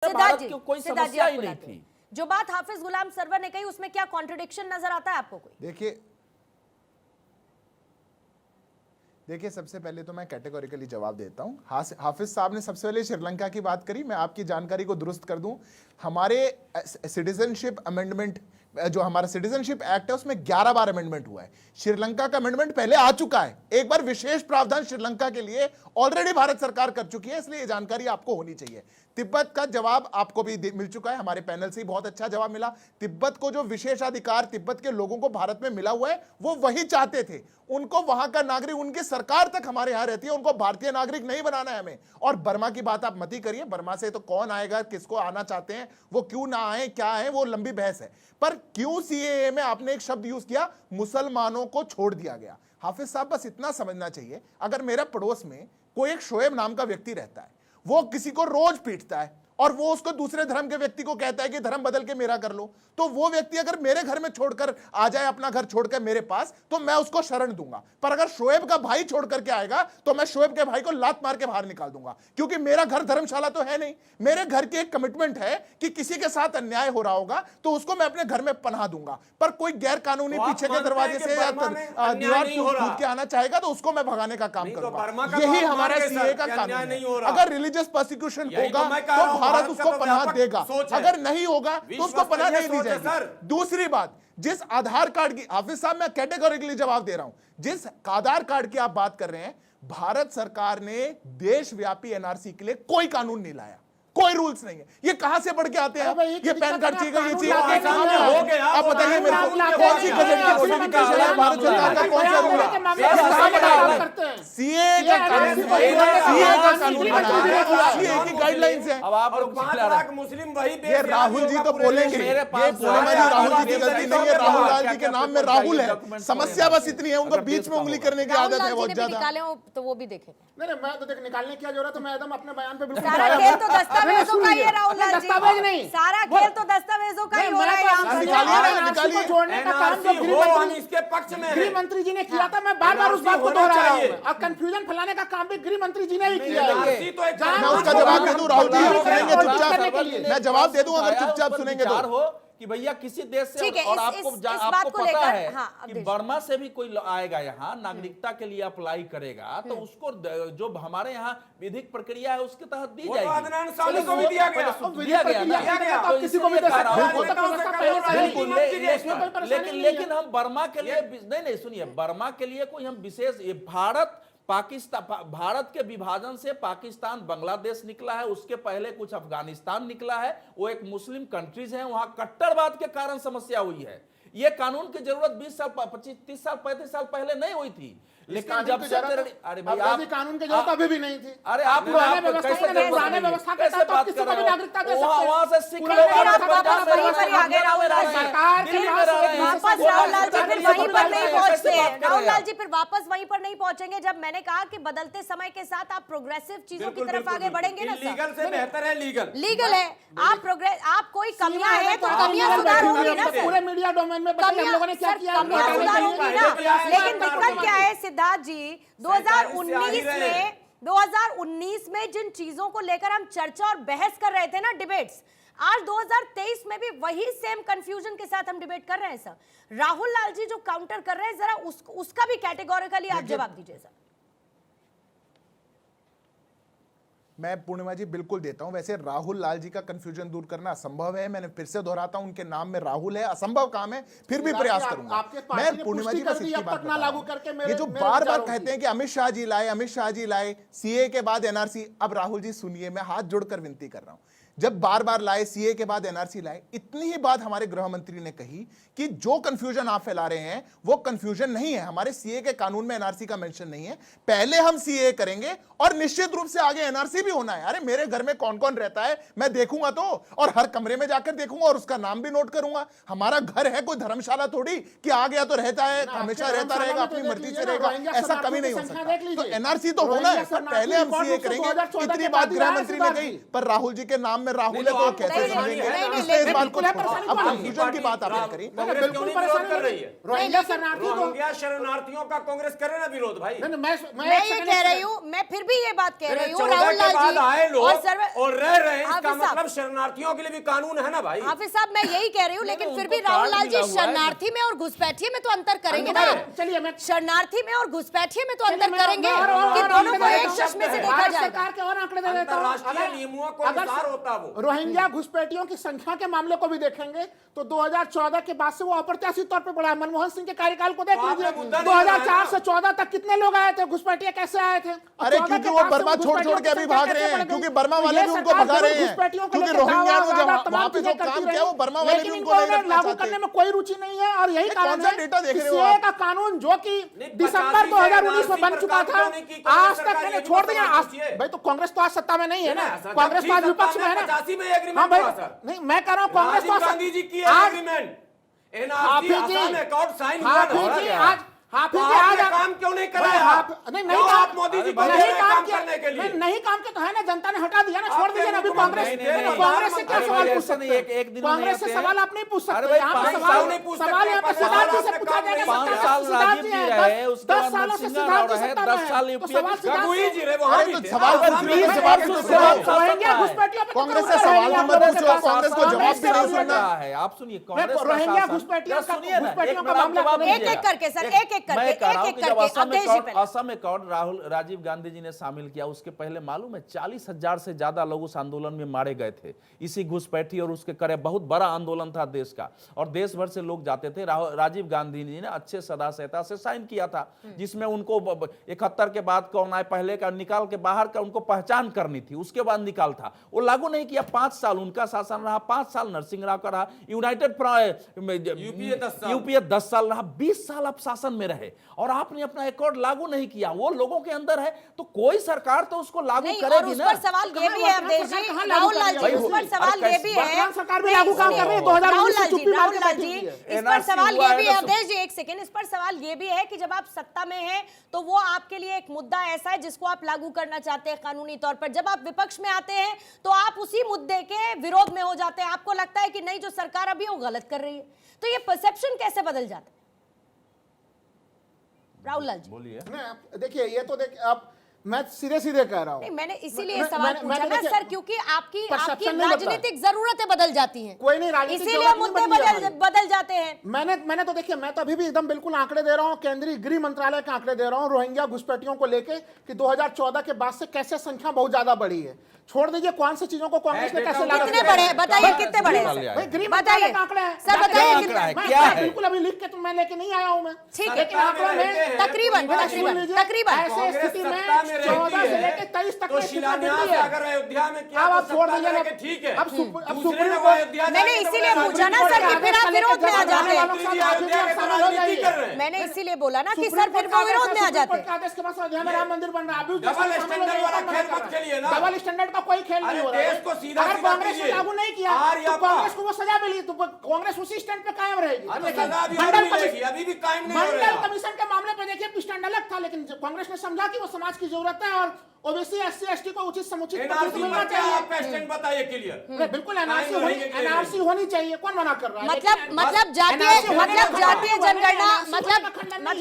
भारत की कोई समस्या ही नहीं थी। जो बात हाफिज गुलाम सरवर ने कही उसमें क्या कॉन्ट्रडिक्शन नजर आता है आपको कोई? देखिए सबसे पहले तो मैं कैटेगोरिकली जवाब देता हूं। हाफिज साहब ने सबसे पहले श्रीलंका की बात करी। मैं आपकी जानकारी को दुरुस्त कर दूं, हमारे सिटीजनशिप अमेंडमेंट जो हमारा सिटीजनशिप एक्ट है उसमें 11 बार अमेंडमेंट हुआ है। श्रीलंका का अमेंडमेंट पहले आ चुका है, एक बार विशेष प्रावधान श्रीलंका के लिए ऑलरेडी भारत सरकार कर चुकी है, इसलिए ये जानकारी आपको होनी चाहिए। तिब्बत का जवाब आपको भी मिल चुका है, हमारे पैनल से बहुत अच्छा जवाब मिला। तिब्बत को जो विशेषाधिकार तिब्बत के लोगों को भारत में मिला हुआ है वो वही चाहते थे, उनको वहां का नागरिक, उनकी सरकार तक हमारे यहां रहती है, उनको भारतीय नागरिक नहीं बनाना है हमें। और बर्मा की बात आप मत ही करिए, बर्मा से तो कौन आएगा, किसको आना चाहते हैं, वो क्यों ना आए, क्या है, वो लंबी बहस है। पर क्यों सीएए में आपने एक शब्द यूज किया, मुसलमानों को छोड़ दिया गया। हाफिज साहब बस इतना समझना चाहिए, अगर मेरा पड़ोस में कोई एक शोएब नाम का व्यक्ति रहता है, वो किसी को रोज पीटता है और वो उसको दूसरे धर्म के व्यक्ति को कहता है कि धर्म बदल के मेरा कर लो, तो वो व्यक्ति अगर मेरे घर में छोड़कर आ जाए, अपना घर छोड़कर मेरे पास, तो मैं उसको शरण दूंगा। पर अगर शोएब का भाई छोड़ करके आएगा तो मैं शोएब के भाई को लात मार के बाहर निकाल दूंगा, क्योंकि मेरा घर धर्मशाला तो है नहीं। मेरे घर की एक कमिटमेंट है कि किसी के साथ अन्याय हो रहा होगा तो उसको मैं अपने घर में पनाह दूंगा। पर कोई गैर कानूनी पीछे के दरवाजे से या दीवार कूद के आना चाहेगा तो उसको मैं भगाने का काम करूंगा। यही हमारा सीए का कानून है। अगर रिलीजियस प्रोसिक्यूशन होगा तो भारत उसको पनाह देगा, अगर नहीं होगा तो उसको पनाह नहीं दी जाएगी। दूसरी बात, जिस आधार कार्ड की, हाफिज साहब मैं कैटेगोरिकली जवाब दे रहा हूं, जिस आधार कार्ड की आप बात कर रहे हैं, भारत सरकार ने देशव्यापी एनआरसी के लिए कोई कानून नहीं लाया, कोई रूल्स नहीं है। ये कहां से बढ़ के आते हैं? ये पैन कार्ड चाहिए, ये चाहिए, आप बताइए मेरे को कौन सी गजट की नोटिफिकेशन है भारत सरकार का, कौन सा रूल है? सीए का कानून, सीए का कानून सीए की गाइडलाइंस है। अब आप लोग 5 लाख मुस्लिम वही ये राहुल जी तो बोलेंगे, ये पूर्णिमा जी राहुल जी की गलती नहीं है, राहुल लाल जी के नाम में राहुल है। समस्या बस इतनी है, उनको बीच में उंगली करने की आदत है बहुत ज्यादा। निकाले हो तो वो भी देखें। नहीं मैं तो देख निकालने की क्या जरूरत है, मैं एकदम अपने बयान पे बिल्कुल सारा खेल तो दस्तावेजों का ही है राहुल लाल जी, दस्तावेज नहीं, सारा खेल तो दस्तावेजों का ही हो रहा है यहाँ निकालिए छोड़ने का काम तो इसके पक्ष में गृह मंत्री जी ने किया था। मैं बार बार उस बात को दोहरा रहा हूँ, और कंफ्यूजन फैलाने का काम भी गृह मंत्री जी ने ही किया है। मैं उसका जवाब दे दूं, राहुल जी सुनेंगे चुपचाप, मैं जवाब दे दूं अगर चुपचाप सुनेंगे तो। कि भैया किसी देश से, ठीक है, और आपको पता है कि बर्मा से भी कोई आएगा यहाँ नागरिकता के लिए अप्लाई करेगा तो उसको जो हमारे यहाँ विधिक प्रक्रिया है उसके तहत दी जाएगी। अदनान सामी को भी दिया गया ना, किसी को भी लेकिन हम बर्मा के लिए नहीं सुनिए, बर्मा के लिए कोई हम विशेष, भारत के विभाजन से पाकिस्तान बांग्लादेश निकला है, उसके पहले कुछ अफगानिस्तान निकला है, वो एक मुस्लिम कंट्रीज है, वहां कट्टरवाद के कारण समस्या हुई है। ये कानून की जरूरत 20 साल 25 30 साल 35 साल पहले नहीं हुई थी, लेकिन जब से अरे भाई आप कानून की जरूरत अभी भी नहीं थी। अरे आप पुराने व्यवस्था कैसे बात कर रहे हैं? नागरिकता दे सकते हैं वहां से सिख लोग वापस राहुल लाल जी फिर वहीं पर नहीं पहुंचते हैं। राहुल लाल जी फिर वापस वहीं पर नहीं पहुंचेंगे जब मैंने कहा कि बदलते समय के साथ आप प्रोग्रेसिव चीजों की तरफ आगे बढ़ेंगे ना। लीगल से बेहतर है, लीगल है। आप कोई कमियां है तो कमियां सुधार होगी ना, पूरे मीडिया डोमेन में हम लोगों ने क्या किया, कमियां सुधार होगी ना। लेकिन दिक्कत क्या है सिद्धार्थ जी, 2019 में जिन चीजों को लेकर हम चर्चा और बहस कर रहे थे ना, डिबेट्स, आज 2023 में भी वही सेम कंफ्यूजन के साथ हम डिबेट कर रहे हैं सर। राहुल लाल जी जो काउंटर कर रहे हैं, जरा उसका भी कैटेगोरिकली आप जवाब दीजिए सर। मैं पूर्णिमा जी बिल्कुल देता हूं। वैसे राहुल लाल जी का कंफ्यूजन दूर करना असंभव है, मैंने फिर से दोहराता हूं, उनके नाम में राहुल है, असंभव काम है, फिर भी प्रयास करूंगा। मैं पूर्णिमा जी बस इतनी बात लागू करके ये जो बार बार कहते हैं कि अमित शाह जी लाए, अमित शाह जी लाए, सीए के बाद एनआरसी। अब राहुल जी सुनिए, मैं हाथ जोड़कर विनती कर रहा हूं, जब बार बार लाए, सीए के बाद एनआरसी लाए, इतनी ही बात हमारे गृह मंत्री ने कही कि जो कंफ्यूजन आप फैला रहे हैं वो कंफ्यूजन नहीं है, हमारे सीए के कानून में एनआरसी का मेंशन नहीं है, पहले हम सीए करेंगे और निश्चित रूप से आगे एनआरसी भी होना है। अरे मेरे घर में कौन कौन रहता है मैं देखूंगा तो, और हर कमरे में जाकर देखूंगा और उसका नाम भी नोट करूंगा। हमारा घर है कोई धर्मशाला थोड़ी कि आ गया तो रहता है, हमेशा रहता रहेगा, अपनी मर्जी से रहेगा, ऐसा कभी नहीं हो सकता। तो एनआरसी तो होना है, पर पहले हम सीए करेंगे। इतनी बात गृह मंत्री ने कही, पर राहुल जी के नाम में राहुल है तो कैसे सुनेंगे? इस बात को अब कंफ्यूजन की बात आपने करी, बिल्कुल परेशान कर रही है। रोहिंग्या शरणार्थियों का कांग्रेस करे ना विरोध भाई। मैं ये कह रही हूँ, मैं फिर भी ये बात कह रही हूँ, राहुल लाल बाद आए लोग और रह रहे हैं, इसका हाफिज साहब, मतलब शरणार्थियों के लिए भी कानून है ना भाई। हाफिज साहब मैं यही कह रही हूँ, लेकिन फिर भी उनको राहुल कार्ड लाल जी मिला हुआ है। शरणार्थी में और घुसपैठिए में तो अंतर करेंगे ना। चलिए मैं शरणार्थी में और घुसपैठिए में तो अंतर मैं करेंगे और कि आंकड़े दोनों को दे एक देता हूं। चश्मे से देखा भारत जाएगा। सरकार के और आंकड़े दे देता हूं। अंतर्राष्ट्रीय अगर- नियमों को अगर अनुसार होता वो। रोहिंग्या घुसपैठियों की संख्या के मामले को भी देखेंगे तो 2014 के बाद से वो अप्रत्याशित तौर पर बढ़ा। मनमोहन सिंह के कार्यकाल को देख तो आपने लीजिए, मुद्दा नहीं 2004 बनाया से 14 तक कितने लोग आए थे, घुसपैठिए कैसे आए थे। अरे क्योंकि वो बर्मा छोड़ के अभी भाग रहे हैं, क्योंकि बर्मा वाले भी उनको भगा रहे हैं, क्योंकि रोहिंग्या जो वहां पे जो काम किया वो बर्मा वाले भी उनको नहीं रखना लागू चाहते। करने में कोई रुचि नहीं है। और यही कारण कौन सा है डेटा देख कि रहे हो सीएए आप? का कानून जो कि नहीं, दिसंबर 85 2019 में बन पर चुका था, काम की कांग्रेस आज तक सरकार मैंने ये छोड़ भी दिया। तो आज- समझ भाई तो कांग्रेस तो आज सत्ता में नहीं है ना, सर, कांग्रेस तो आज जब थी विपक्ष सत्ता में है में ना। 85 में एग्रीमेंट हाँ भाई, हुआ, सर। नहीं मैं कह रहा हूँ कांग्रेस तो राजीव आज- गांधी जी की आज एग्रीमेंट हाफिज जी, असम अकॉर्ड साइन हुआ हाफिज था। जी, क्या? आज हाफिज तो जी आपने आज काम क्यों नहीं भाई, कराया? नहीं क्यों काम- आप मोदी जी को नहीं दे रहे हैं काम काम किया करने के लिए? नहीं काम किया तो है ना, जनता ने हटा दिया ना, छोड़ आपके दीजिए ना। अभी मुख्यमंत्री कांग्रेस नहीं, नहीं, कांग्रेस से क्या अरे सवाल भाई, पूछ ऐसा नहीं, सकते एक दिन में कांग्रेस से नहीं सवाल होते आप नहीं पूछ अरे सकते। भाई, यहाँ पे 5 सवाल साल नहीं पूछ सकते, सवाल यहाँ पे 5 सिद्धार्थ जी साल से आपने पूछा काम जाएगा। नहीं 5 किया। साल सिद्धार्थ राजीव जी रहे, उसके 10 बाद सालों से नरसिंह सिद्धार्थ जी राव रहे, सत्ता 10 में साल है। तो यूपीए सवाल के सिद्धार्थ गगुई से- जी रहे, वहाँ अरे भी तो थे। सवाल आप तो सामने प्लीज बैठे जवाब थे। तो तो सुनो। रोहिंग्या घुसपैठियों पे कांग्रेस कितना से सवाल रोहिंग्या नंबर कांग्रेस पूछो, का कांग्रेस को शासन- जवाब भी नहीं कांग्रेस सुनना का- है। आप सुनिए, कांग्रेस का रोहिंग्या शासन- घुसपैठियों जरा का- सुनिए ना, घुसपैठियों एक का मिनट मामला जवाब तो एक दीजिएगा। एक करके सर, एक एक मैं करके, कह रहा हूं एक कि एक जब करके, अवधेश जी पहले। असम अकॉर्ड राजीव गांधी जी ने शामिल किया, उसके पहले मालूम है 40,000 से ज्यादा लोग उस आंदोलन में मारे गए थे। इसी घुसपैठी और उसके करे बहुत बड़ा आंदोलन था देश का, और देश भर से लोग जाते थे। राजीव गांधी जी ने अच्छे सदा संहिता से साइन किया था, जिसमें उनको 71 के बाद कौन आए, पहले का निकाल के बाहर का उनको पहचान करनी थी, उसके बाद निकाल था। वो लागू नहीं किया। 5 साल उनका शासन रहा, 5 साल नरसिंह राव का रहा, यूनाइटेड यूपीए 10 साल रहा, 20 साल आप शासन में रहे और आपने अपना अकॉर्ड लागू नहीं किया। वो लोगों के अंदर है तो कोई सरकार तो उसको लागू नहीं, और करेगी उस ना। पर सवाल ये भी है अवधेश जी, कहाँ लागू राहुल लाल कर जी, रही है? उस पर सवाल अरे ये भी है, वर्तमान सरकार भी लागू काम कर रही है, 2019 राहुल से लाल जी, चुप्पी मार राहुल के लाल बैठी जी, हुई है। इस पर NRC सवाल हुआ ये है भी ना, है सब- अवधेश जी, एक सेकंड, इस पर सवाल ये भी है कि जब आप सत्ता में हैं तो वो आपके लिए एक मुद्दा ऐसा है जिसको आप लागू करना चाहते हैं कानूनी तौर पर, जब आप विपक्ष में आते हैं तो आप उसी मुद्दे के विरोध में हो जाते हैं। आपको लगता है कि नहीं, जो सरकार अभी है वो गलत कर रही है। तो ये परसेप्शन कैसे बदल जाता है? राहुल लाल जी बोलिए। नहीं, देखिए ये तो देख आप, मैं सीधे सीधे कह रहा हूँ। नहीं, मैंने इसीलिए मैं- सवाल मैंने- पूछा मैंने ना देखिए, सर, क्योंकि आपकी perception नहीं बदला है। राजनीतिक जरूरतें बदल जाती हैं, कोई नहीं, राजनीतिक इसीलिए जरूरत नहीं मुद्दे बदली है हमारी। बदल जाते हैं। मैंने तो देखिए, मैं तो अभी भी एकदम बिल्कुल आंकड़े दे रहा हूं, केंद्रीय गृह मंत्रालय के आंकड़े दे रहा हूं रोहिंग्या घुसपैठियों को लेके कि 2014 के बाद से कैसे संख्या बहुत ज्यादा बढ़ी है। छोड़ दीजिए कौन सी चीजों को कांग्रेस ने कैसे लागू कितने किया है। बड़े हैं? बताइए कितने बड़े हैं? भाई गृह बताइए मंत्रालय का आंकड़ा है सर, बताइए क्या कितना आंकड़ा है? मैं- क्या मैं है? बिल्कुल अभी लिख के तो मैं लेके नहीं आया हूं मैं। ठीक है, लेकिन आंकड़ों में तकरीबन तकरीबन ऐसे स्थिति में 14 से लेकर 23 तक तो में कितना शिलान्यास वृद्धि है। अगर अयोध्या में किया अब तो आप छोड़ सत्ता दीजिए में ना, रह के ठीक है। अब सुप्रीम दूसरे ने वो कोर्ट- अयोध्या मैंने जाके इसीलिए बोला, पूछा ना सर कि फिर आप विरोध में आ जाते हैं। मोदी जी अयोध्या के दौरान राजनीति कर रहे हैं। मैंने इसीलिए बोला ना कि सुप्रीम सर फिर कोर्ट वो का विरोध में आ सुप्रीम जाते कोर्ट हैं। का आदेश के बाद अयोध्या में राम मंदिर बन रहा है। अभी डबल स्टैंडर्ड वाला खेल मत खेलिए ना। डबल स्टैंडर्ड का कोई खेल नहीं अरे हो रहा है। देश को सीधा अगर सीधा कांग्रेस ने कीजिए। लागू नहीं किया आर या तो कांग्रेस को वो सजा मिली, तो कांग्रेस उसी स्टैंड पे कायम रहेगी। हाँ, तो देखिए, सजा भी और मंडल मिलेगी, कमीशन- अभी भी कायम नहीं हो मंडल रहा। कमीशन के मामले पे देखिए स्टैंड अलग था, लेकिन जब कांग्रेस ने समझा कि वो समाज की जरूरत है और ओबीसी एससी एसटी को उचित समुचित एनआरसी मिलना पर क्या चाहिए। आपका स्टैंड बताइए क्लियर। बिल्कुल एनआरसी कायम होनी, रहेंगे कि नहीं? एनआरसी होनी चाहिए, कौन मना कर रहा है? मतलब लेकिन जातीय NRC होने का जातीय खंडन जनगणना हुआ है, NRC होने का खंडन मतलब नहीं